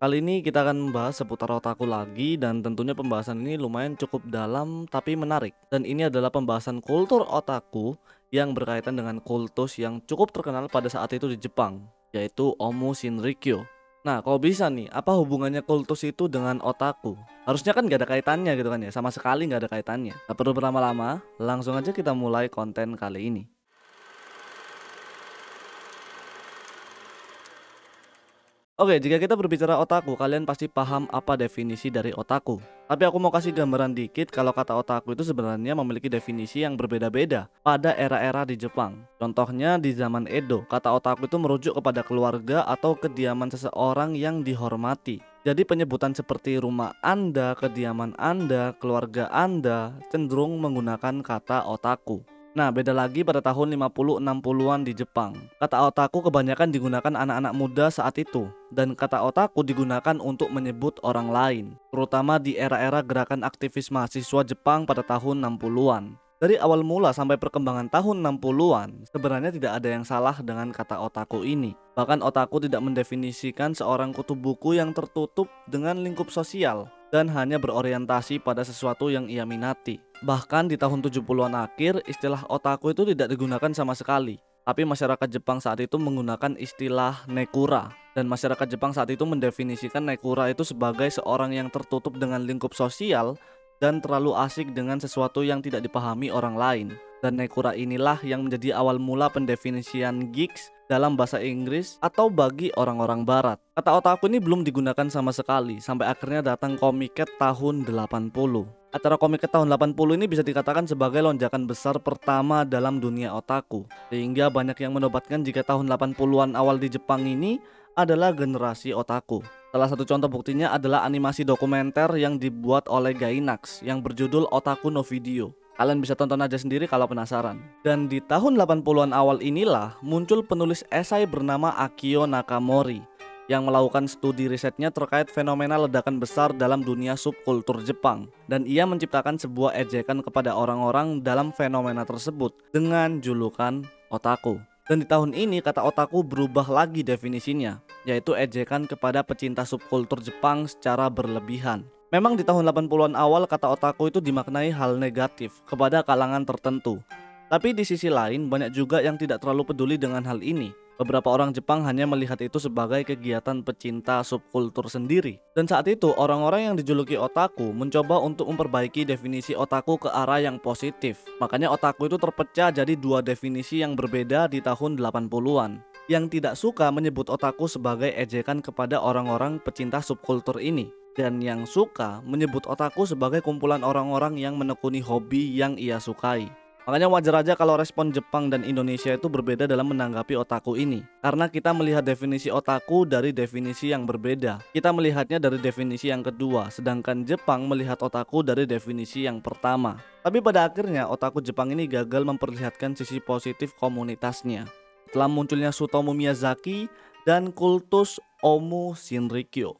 Kali ini kita akan membahas seputar otaku lagi dan tentunya pembahasan ini lumayan cukup dalam tapi menarik. Dan ini adalah pembahasan kultur otaku yang berkaitan dengan kultus yang cukup terkenal pada saat itu di Jepang, yaitu Omu Shinrikyo. Nah, kalau bisa nih, apa hubungannya kultus itu dengan otaku? Harusnya kan gak ada kaitannya gitu kan ya, sama sekali gak ada kaitannya. Tak perlu berlama-lama, langsung aja kita mulai konten kali ini. Oke, jika kita berbicara otaku, kalian pasti paham apa definisi dari otaku. Tapi aku mau kasih gambaran dikit kalau kata otaku itu sebenarnya memiliki definisi yang berbeda-beda pada era-era di Jepang. Contohnya di zaman Edo, kata otaku itu merujuk kepada keluarga atau kediaman seseorang yang dihormati. Jadi penyebutan seperti rumah Anda, kediaman Anda, keluarga Anda cenderung menggunakan kata otaku. Nah, beda lagi pada tahun 50-60-an di Jepang. Kata otaku kebanyakan digunakan anak-anak muda saat itu, dan kata otaku digunakan untuk menyebut orang lain, terutama di era-era gerakan aktivis mahasiswa Jepang pada tahun 60-an. Dari awal mula sampai perkembangan tahun 60-an, sebenarnya tidak ada yang salah dengan kata otaku ini. Bahkan otaku tidak mendefinisikan seorang kutu buku yang tertutup dengan lingkup sosial dan hanya berorientasi pada sesuatu yang ia minati. Bahkan di tahun 70-an akhir, istilah otaku itu tidak digunakan sama sekali. Tapi masyarakat Jepang saat itu menggunakan istilah nekura. Dan masyarakat Jepang saat itu mendefinisikan nekura itu sebagai seorang yang tertutup dengan lingkup sosial dan terlalu asik dengan sesuatu yang tidak dipahami orang lain. Dan nekura inilah yang menjadi awal mula pendefinisian geeks dalam bahasa Inggris atau bagi orang-orang barat. Kata otaku ini belum digunakan sama sekali sampai akhirnya datang Comiket tahun 80. Acara Comiket tahun 80 ini bisa dikatakan sebagai lonjakan besar pertama dalam dunia otaku, sehingga banyak yang menobatkan jika tahun 80-an awal di Jepang ini adalah generasi otaku. Salah satu contoh buktinya adalah animasi dokumenter yang dibuat oleh Gainax yang berjudul Otaku no Video. Kalian bisa tonton aja sendiri kalau penasaran. Dan di tahun 80-an awal inilah muncul penulis esai bernama Akio Nakamori yang melakukan studi risetnya terkait fenomena ledakan besar dalam dunia subkultur Jepang. Dan ia menciptakan sebuah ejekan kepada orang-orang dalam fenomena tersebut dengan julukan otaku. Dan di tahun ini kata otaku berubah lagi definisinya, yaitu ejekan kepada pecinta subkultur Jepang secara berlebihan. Memang di tahun 80-an awal kata otaku itu dimaknai hal negatif kepada kalangan tertentu. Tapi di sisi lain banyak juga yang tidak terlalu peduli dengan hal ini. Beberapa orang Jepang hanya melihat itu sebagai kegiatan pecinta subkultur sendiri. Dan saat itu orang-orang yang dijuluki otaku mencoba untuk memperbaiki definisi otaku ke arah yang positif. Makanya otaku itu terpecah jadi dua definisi yang berbeda di tahun 80-an. Yang tidak suka menyebut otaku sebagai ejekan kepada orang-orang pecinta subkultur ini. Dan yang suka menyebut otaku sebagai kumpulan orang-orang yang menekuni hobi yang ia sukai. Makanya wajar aja kalau respon Jepang dan Indonesia itu berbeda dalam menanggapi otaku ini. Karena kita melihat definisi otaku dari definisi yang berbeda. Kita melihatnya dari definisi yang kedua, sedangkan Jepang melihat otaku dari definisi yang pertama. Tapi pada akhirnya otaku Jepang ini gagal memperlihatkan sisi positif komunitasnya. Setelah munculnya Tsutomu Miyazaki dan kultus Omu Shinrikyo.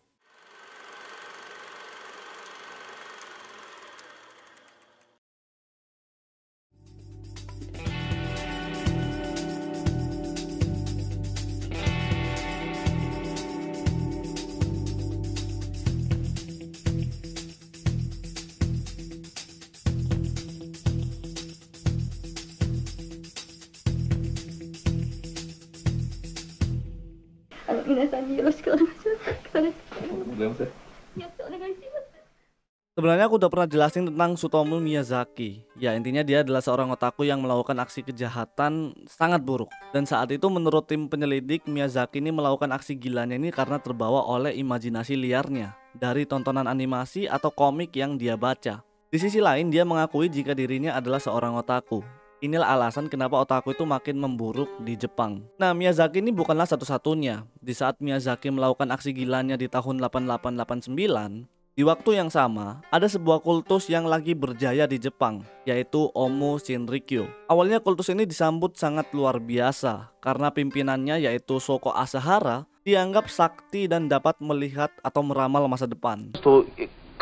Sebenarnya aku udah pernah jelasin tentang Tsutomu Miyazaki. Ya, intinya dia adalah seorang otaku yang melakukan aksi kejahatan sangat buruk. Dan saat itu menurut tim penyelidik, Miyazaki ini melakukan aksi gilanya ini karena terbawa oleh imajinasi liarnya dari tontonan animasi atau komik yang dia baca. Di sisi lain, dia mengakui jika dirinya adalah seorang otaku. Inilah alasan kenapa otaku itu makin memburuk di Jepang. Nah, Miyazaki ini bukanlah satu-satunya. Di saat Miyazaki melakukan aksi gilanya di tahun 8889, di waktu yang sama, ada sebuah kultus yang lagi berjaya di Jepang, yaitu Omu Shinrikyo. Awalnya kultus ini disambut sangat luar biasa, karena pimpinannya yaitu Shoko Asahara dianggap sakti dan dapat melihat atau meramal masa depan.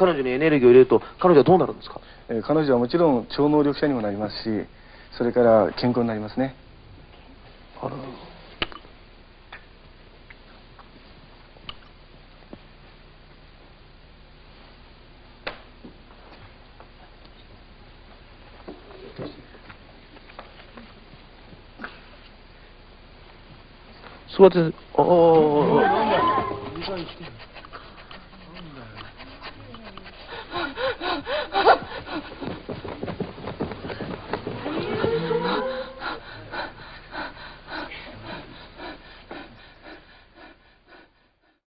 彼女にエネルギーを入れると彼女はどうなるんですか？彼女はもちろん超能力者にもなりますし、それから健康になりますね。座って、おお。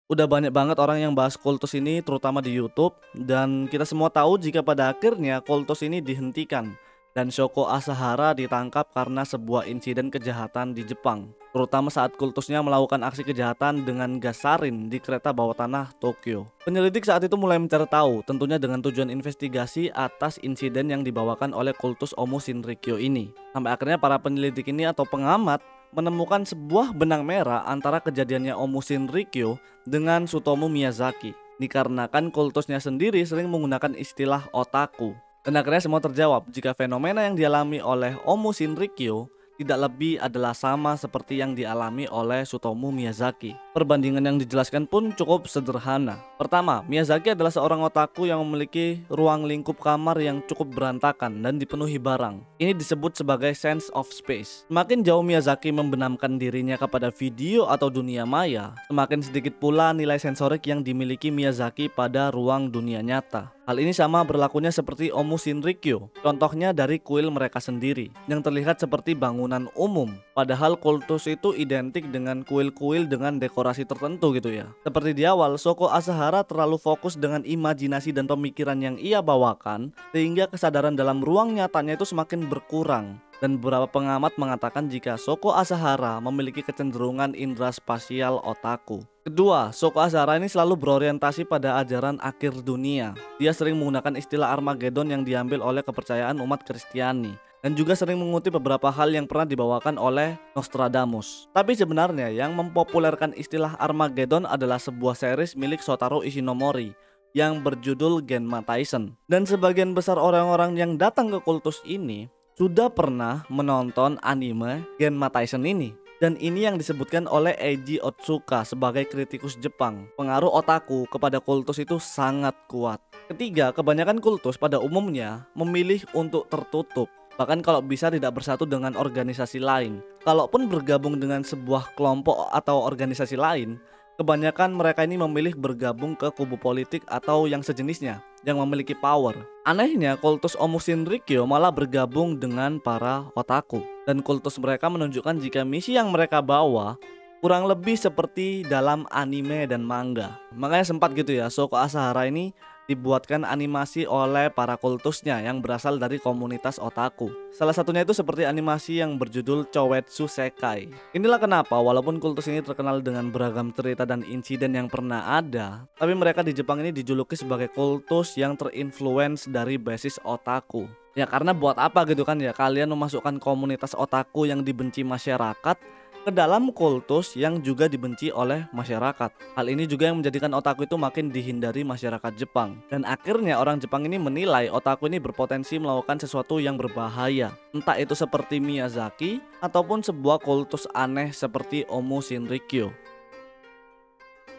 Udah banyak banget orang yang bahas kultus ini terutama di YouTube, dan kita semua tahu jika pada akhirnya kultus ini dihentikan dan Shoko Asahara ditangkap karena sebuah insiden kejahatan di Jepang, terutama saat kultusnya melakukan aksi kejahatan dengan gas sarin di kereta bawah tanah Tokyo. Penyelidik saat itu mulai mencari tahu, tentunya dengan tujuan investigasi atas insiden yang dibawakan oleh kultus Omu Shinrikyo ini. Sampai akhirnya para penyelidik ini atau pengamat menemukan sebuah benang merah antara kejadiannya Omu Shinrikyo dengan Tsutomu Miyazaki, dikarenakan kultusnya sendiri sering menggunakan istilah otaku. Dan akhirnya semua terjawab jika fenomena yang dialami oleh Omu Shinrikyo tidak lebih adalah sama seperti yang dialami oleh Tsutomu Miyazaki. Perbandingan yang dijelaskan pun cukup sederhana. Pertama, Miyazaki adalah seorang otaku yang memiliki ruang lingkup kamar yang cukup berantakan dan dipenuhi barang. Ini disebut sebagai sense of space. Semakin jauh Miyazaki membenamkan dirinya kepada video atau dunia maya, semakin sedikit pula nilai sensorik yang dimiliki Miyazaki pada ruang dunia nyata. Hal ini sama berlakunya seperti Omu Shinrikyo, contohnya dari kuil mereka sendiri, yang terlihat seperti bangunan umum. Padahal kultus itu identik dengan kuil-kuil dengan dekorasi tertentu gitu ya. Seperti di awal, Shoko Asahara terlalu fokus dengan imajinasi dan pemikiran yang ia bawakan, sehingga kesadaran dalam ruang nyatanya itu semakin berkurang. Dan beberapa pengamat mengatakan jika Shoko Asahara memiliki kecenderungan indera spasial otaku. Kedua, Shoko Asahara ini selalu berorientasi pada ajaran akhir dunia. Dia sering menggunakan istilah Armageddon yang diambil oleh kepercayaan umat Kristiani, dan juga sering mengutip beberapa hal yang pernah dibawakan oleh Nostradamus. Tapi sebenarnya yang mempopulerkan istilah Armageddon adalah sebuah series milik Shotaro Ishinomori yang berjudul Genma Taisen. Dan sebagian besar orang-orang yang datang ke kultus ini sudah pernah menonton anime Genma Taisen ini. Dan ini yang disebutkan oleh Eiji Otsuka sebagai kritikus Jepang. Pengaruh otaku kepada kultus itu sangat kuat. Ketiga, kebanyakan kultus pada umumnya memilih untuk tertutup. Bahkan kalau bisa tidak bersatu dengan organisasi lain. Kalaupun bergabung dengan sebuah kelompok atau organisasi lain, kebanyakan mereka ini memilih bergabung ke kubu politik atau yang sejenisnya yang memiliki power. Anehnya, kultus Omu Shinrikyo malah bergabung dengan para otaku, dan kultus mereka menunjukkan jika misi yang mereka bawa kurang lebih seperti dalam anime dan manga. Makanya sempat gitu ya, Shoko Asahara ini dibuatkan animasi oleh para kultusnya yang berasal dari komunitas otaku. Salah satunya itu seperti animasi yang berjudul Chouetsu Sekai. Inilah kenapa walaupun kultus ini terkenal dengan beragam cerita dan insiden yang pernah ada, tapi mereka di Jepang ini dijuluki sebagai kultus yang terinfluence dari basis otaku. Ya karena buat apa gitu kan ya kalian memasukkan komunitas otaku yang dibenci masyarakat ke dalam kultus yang juga dibenci oleh masyarakat. Hal ini juga yang menjadikan otaku itu makin dihindari masyarakat Jepang. Dan akhirnya orang Jepang ini menilai otaku ini berpotensi melakukan sesuatu yang berbahaya. Entah itu seperti Miyazaki ataupun sebuah kultus aneh seperti Omu Shinrikyo.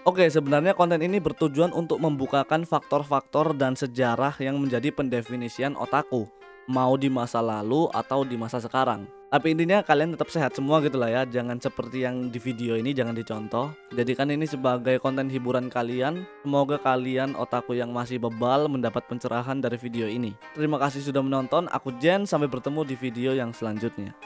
Oke, sebenarnya konten ini bertujuan untuk membukakan faktor-faktor dan sejarah yang menjadi pendefinisian otaku, mau di masa lalu atau di masa sekarang. Tapi intinya kalian tetap sehat semua gitu lah ya. Jangan seperti yang di video ini, jangan dicontoh. Jadikan ini sebagai konten hiburan kalian. Semoga kalian otaku yang masih bebal mendapat pencerahan dari video ini. Terima kasih sudah menonton. Aku Jen, sampai bertemu di video yang selanjutnya.